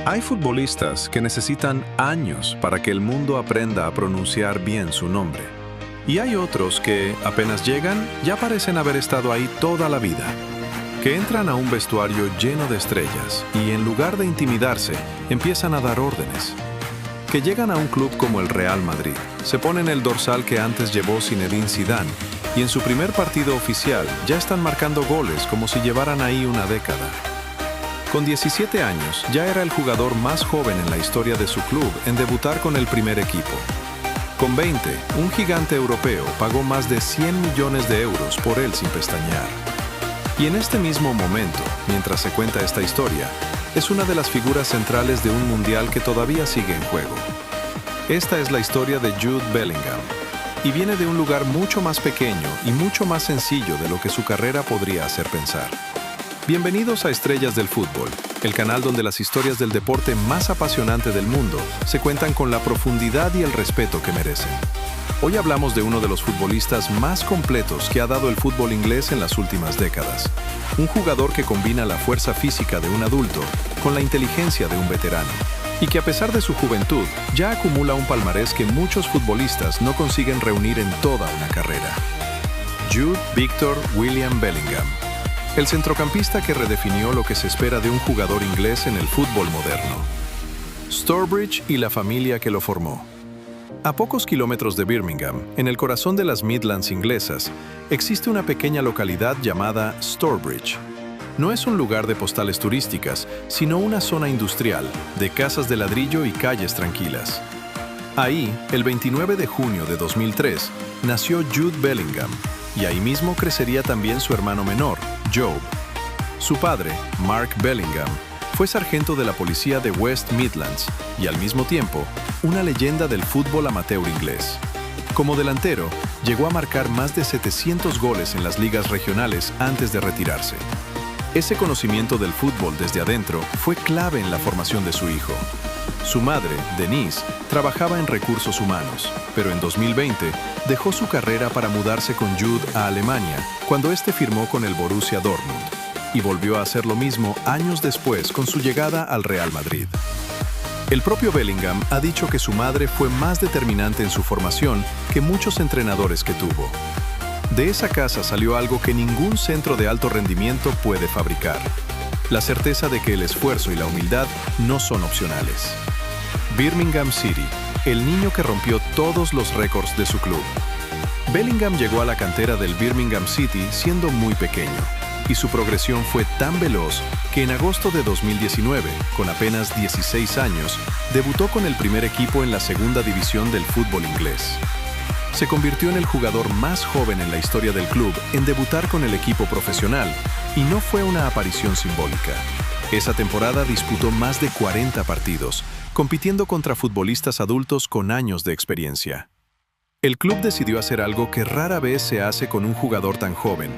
Hay futbolistas que necesitan años para que el mundo aprenda a pronunciar bien su nombre. Y hay otros que, apenas llegan, ya parecen haber estado ahí toda la vida. Que entran a un vestuario lleno de estrellas y, en lugar de intimidarse, empiezan a dar órdenes. Que llegan a un club como el Real Madrid, se ponen el dorsal que antes llevó Zinedine Zidane y en su primer partido oficial ya están marcando goles como si llevaran ahí una década. Con 17 años, ya era el jugador más joven en la historia de su club en debutar con el primer equipo. Con 20, un gigante europeo pagó más de 100 millones de euros por él sin pestañear. Y en este mismo momento, mientras se cuenta esta historia, es una de las figuras centrales de un mundial que todavía sigue en juego. Esta es la historia de Jude Bellingham, y viene de un lugar mucho más pequeño y mucho más sencillo de lo que su carrera podría hacer pensar. Bienvenidos a Estrellas del Fútbol, el canal donde las historias del deporte más apasionante del mundo se cuentan con la profundidad y el respeto que merecen. Hoy hablamos de uno de los futbolistas más completos que ha dado el fútbol inglés en las últimas décadas. Un jugador que combina la fuerza física de un adulto con la inteligencia de un veterano. Y que a pesar de su juventud, ya acumula un palmarés que muchos futbolistas no consiguen reunir en toda una carrera. Jude Victor William Bellingham. El centrocampista que redefinió lo que se espera de un jugador inglés en el fútbol moderno. Stourbridge y la familia que lo formó. A pocos kilómetros de Birmingham, en el corazón de las Midlands inglesas, existe una pequeña localidad llamada Stourbridge. No es un lugar de postales turísticas, sino una zona industrial, de casas de ladrillo y calles tranquilas. Ahí, el 29 de junio de 2003, nació Jude Bellingham, y ahí mismo crecería también su hermano menor, Job. Su padre, Mark Bellingham, fue sargento de la policía de West Midlands y al mismo tiempo, una leyenda del fútbol amateur inglés. Como delantero, llegó a marcar más de 700 goles en las ligas regionales antes de retirarse. Ese conocimiento del fútbol desde adentro fue clave en la formación de su hijo. Su madre, Denise, trabajaba en recursos humanos, pero en 2020 dejó su carrera para mudarse con Jude a Alemania cuando este firmó con el Borussia Dortmund, y volvió a hacer lo mismo años después con su llegada al Real Madrid. El propio Bellingham ha dicho que su madre fue más determinante en su formación que muchos entrenadores que tuvo. De esa casa salió algo que ningún centro de alto rendimiento puede fabricar: la certeza de que el esfuerzo y la humildad no son opcionales. Birmingham City, el niño que rompió todos los récords de su club. Bellingham llegó a la cantera del Birmingham City siendo muy pequeño, y su progresión fue tan veloz que en agosto de 2019, con apenas 16 años, debutó con el primer equipo en la segunda división del fútbol inglés. Se convirtió en el jugador más joven en la historia del club en debutar con el equipo profesional, y no fue una aparición simbólica. Esa temporada disputó más de 40 partidos, compitiendo contra futbolistas adultos con años de experiencia. El club decidió hacer algo que rara vez se hace con un jugador tan joven.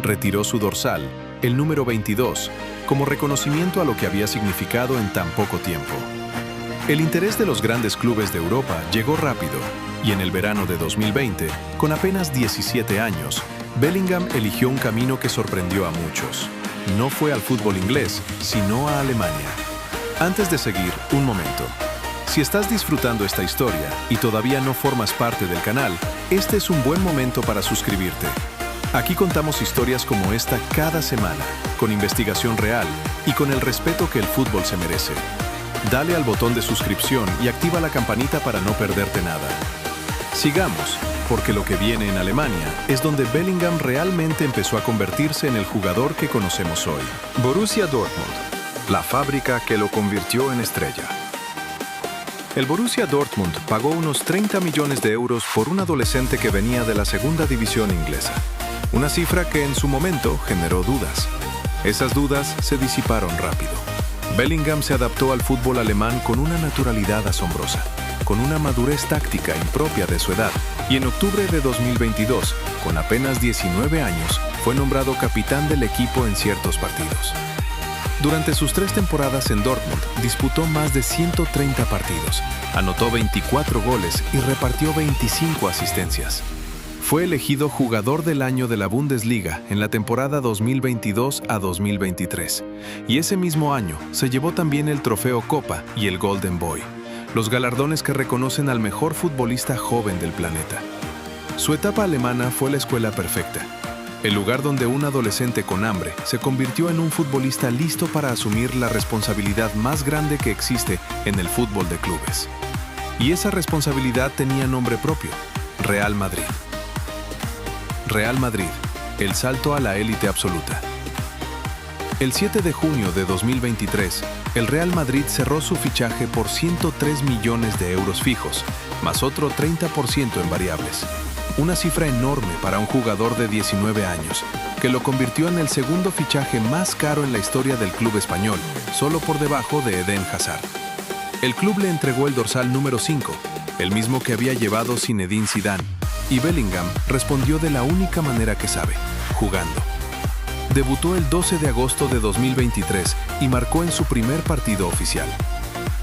Retiró su dorsal, el número 22, como reconocimiento a lo que había significado en tan poco tiempo. El interés de los grandes clubes de Europa llegó rápido, y en el verano de 2020, con apenas 17 años, Bellingham eligió un camino que sorprendió a muchos. No fue al fútbol inglés, sino a Alemania. Antes de seguir, un momento. Si estás disfrutando esta historia y todavía no formas parte del canal, este es un buen momento para suscribirte. Aquí contamos historias como esta cada semana, con investigación real y con el respeto que el fútbol se merece. Dale al botón de suscripción y activa la campanita para no perderte nada. Sigamos, porque lo que viene en Alemania es donde Bellingham realmente empezó a convertirse en el jugador que conocemos hoy. Borussia Dortmund, la fábrica que lo convirtió en estrella. El Borussia Dortmund pagó unos 30 millones de euros por un adolescente que venía de la segunda división inglesa. Una cifra que en su momento generó dudas. Esas dudas se disiparon rápido. Bellingham se adaptó al fútbol alemán con una naturalidad asombrosa, con una madurez táctica impropia de su edad, y en octubre de 2022, con apenas 19 años, fue nombrado capitán del equipo en ciertos partidos. Durante sus 3 temporadas en Dortmund, disputó más de 130 partidos, anotó 24 goles y repartió 25 asistencias. Fue elegido jugador del año de la Bundesliga en la temporada 2022 a 2023, y ese mismo año se llevó también el trofeo Copa y el Golden Boy, los galardones que reconocen al mejor futbolista joven del planeta. Su etapa alemana fue la escuela perfecta, el lugar donde un adolescente con hambre se convirtió en un futbolista listo para asumir la responsabilidad más grande que existe en el fútbol de clubes. Y esa responsabilidad tenía nombre propio: Real Madrid. Real Madrid, el salto a la élite absoluta. El 7 de junio de 2023, el Real Madrid cerró su fichaje por 103 millones de euros fijos, más otro 30% en variables. Una cifra enorme para un jugador de 19 años, que lo convirtió en el segundo fichaje más caro en la historia del club español, solo por debajo de Eden Hazard. El club le entregó el dorsal número 5, el mismo que había llevado Zinedine Zidane, y Bellingham respondió de la única manera que sabe: jugando. Debutó el 12 de agosto de 2023 y marcó en su primer partido oficial.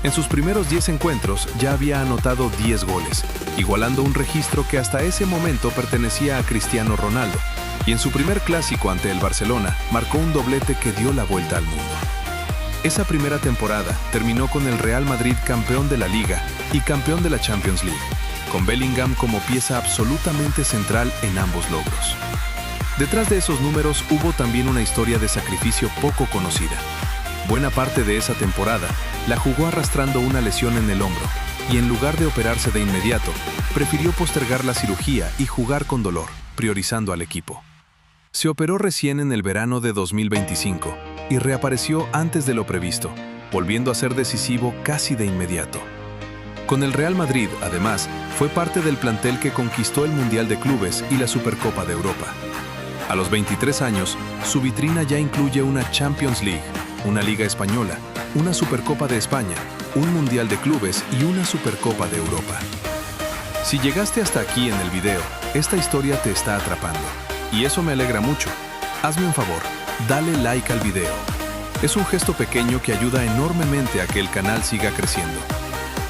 En sus primeros 10 encuentros ya había anotado 10 goles, igualando un registro que hasta ese momento pertenecía a Cristiano Ronaldo, y en su primer clásico ante el Barcelona marcó un doblete que dio la vuelta al mundo. Esa primera temporada terminó con el Real Madrid campeón de la Liga y campeón de la Champions League, con Bellingham como pieza absolutamente central en ambos logros. Detrás de esos números hubo también una historia de sacrificio poco conocida. Buena parte de esa temporada la jugó arrastrando una lesión en el hombro, y en lugar de operarse de inmediato, prefirió postergar la cirugía y jugar con dolor, priorizando al equipo. Se operó recién en el verano de 2025 y reapareció antes de lo previsto, volviendo a ser decisivo casi de inmediato. Con el Real Madrid, además, fue parte del plantel que conquistó el Mundial de Clubes y la Supercopa de Europa. A los 23 años, su vitrina ya incluye una Champions League, una Liga Española, una Supercopa de España, un Mundial de Clubes y una Supercopa de Europa. Si llegaste hasta aquí en el video, esta historia te está atrapando, y eso me alegra mucho. Hazme un favor, dale like al video. Es un gesto pequeño que ayuda enormemente a que el canal siga creciendo.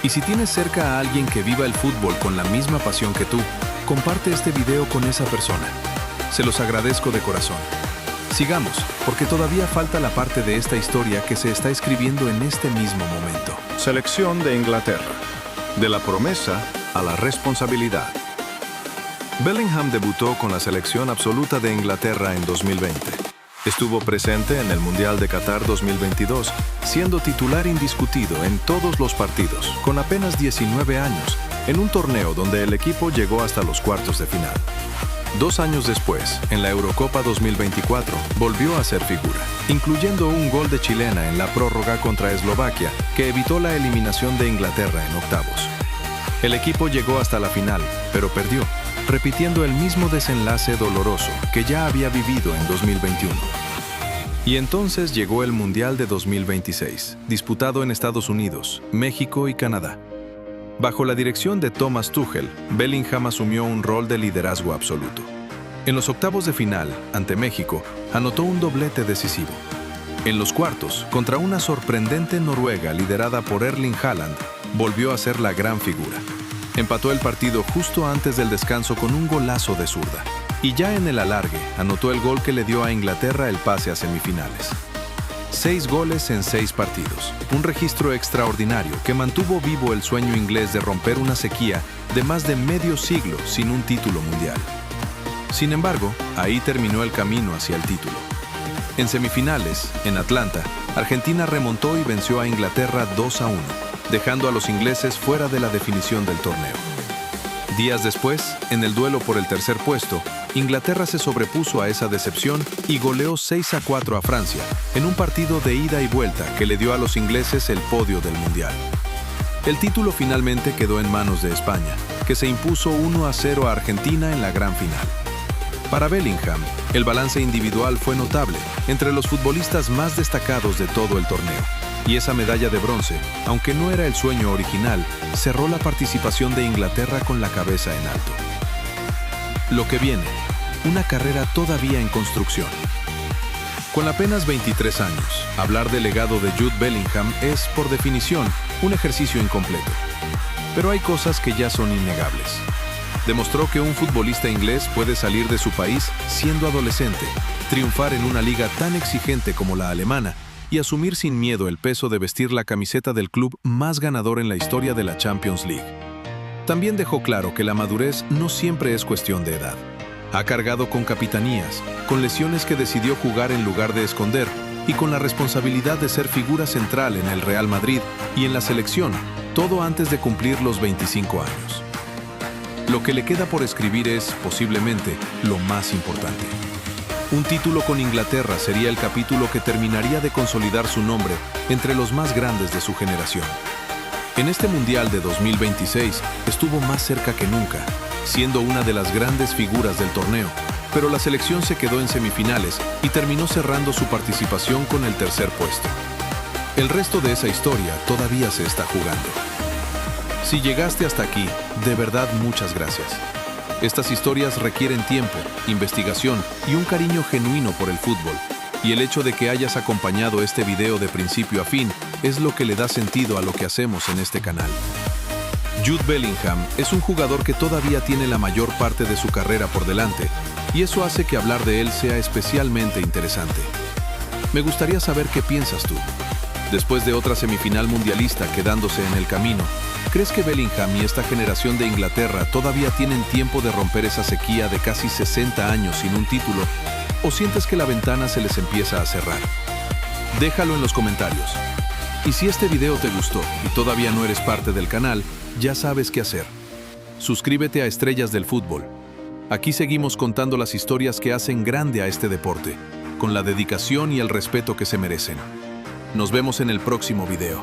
Y si tienes cerca a alguien que viva el fútbol con la misma pasión que tú, comparte este video con esa persona. Se los agradezco de corazón. Sigamos, porque todavía falta la parte de esta historia que se está escribiendo en este mismo momento. Selección de Inglaterra. De la promesa a la responsabilidad. Bellingham debutó con la selección absoluta de Inglaterra en 2020. Estuvo presente en el Mundial de Qatar 2022, siendo titular indiscutido en todos los partidos, con apenas 19 años, en un torneo donde el equipo llegó hasta los cuartos de final. 2 años después, en la Eurocopa 2024, volvió a ser figura, incluyendo un gol de chilena en la prórroga contra Eslovaquia, que evitó la eliminación de Inglaterra en octavos. El equipo llegó hasta la final, pero perdió, repitiendo el mismo desenlace doloroso que ya había vivido en 2021. Y entonces llegó el Mundial de 2026, disputado en Estados Unidos, México y Canadá. Bajo la dirección de Thomas Tuchel, Bellingham asumió un rol de liderazgo absoluto. En los octavos de final, ante México, anotó un doblete decisivo. En los cuartos, contra una sorprendente Noruega liderada por Erling Haaland, volvió a ser la gran figura. Empató el partido justo antes del descanso con un golazo de zurda. Y ya en el alargue, anotó el gol que le dio a Inglaterra el pase a semifinales. 6 goles en 6 partidos, un registro extraordinario que mantuvo vivo el sueño inglés de romper una sequía de más de medio siglo sin un título mundial. Sin embargo, ahí terminó el camino hacia el título. En semifinales, en Atlanta, Argentina remontó y venció a Inglaterra 2-1, dejando a los ingleses fuera de la definición del torneo. Días después, en el duelo por el tercer puesto, Inglaterra se sobrepuso a esa decepción y goleó 6-4 a Francia, en un partido de ida y vuelta que le dio a los ingleses el podio del Mundial. El título finalmente quedó en manos de España, que se impuso 1-0 a Argentina en la gran final. Para Bellingham, el balance individual fue notable, entre los futbolistas más destacados de todo el torneo. Y esa medalla de bronce, aunque no era el sueño original, cerró la participación de Inglaterra con la cabeza en alto. Lo que viene, una carrera todavía en construcción. Con apenas 23 años, hablar del legado de Jude Bellingham es, por definición, un ejercicio incompleto. Pero hay cosas que ya son innegables. Demostró que un futbolista inglés puede salir de su país siendo adolescente, triunfar en una liga tan exigente como la alemana y asumir sin miedo el peso de vestir la camiseta del club más ganador en la historia de la Champions League. También dejó claro que la madurez no siempre es cuestión de edad. Ha cargado con capitanías, con lesiones que decidió jugar en lugar de esconder y con la responsabilidad de ser figura central en el Real Madrid y en la selección, todo antes de cumplir los 25 años. Lo que le queda por escribir es, posiblemente, lo más importante. Un título con Inglaterra sería el capítulo que terminaría de consolidar su nombre entre los más grandes de su generación. En este Mundial de 2026 estuvo más cerca que nunca, siendo una de las grandes figuras del torneo, pero la selección se quedó en semifinales y terminó cerrando su participación con el tercer puesto. El resto de esa historia todavía se está jugando. Si llegaste hasta aquí, de verdad muchas gracias. Estas historias requieren tiempo, investigación y un cariño genuino por el fútbol. Y el hecho de que hayas acompañado este video de principio a fin es lo que le da sentido a lo que hacemos en este canal. Jude Bellingham es un jugador que todavía tiene la mayor parte de su carrera por delante, y eso hace que hablar de él sea especialmente interesante. Me gustaría saber qué piensas tú. Después de otra semifinal mundialista quedándose en el camino, ¿crees que Bellingham y esta generación de Inglaterra todavía tienen tiempo de romper esa sequía de casi 60 años sin un título? ¿O sientes que la ventana se les empieza a cerrar? Déjalo en los comentarios. Y si este video te gustó y todavía no eres parte del canal, ya sabes qué hacer. Suscríbete a Estrellas del Fútbol. Aquí seguimos contando las historias que hacen grande a este deporte, con la dedicación y el respeto que se merecen. Nos vemos en el próximo video.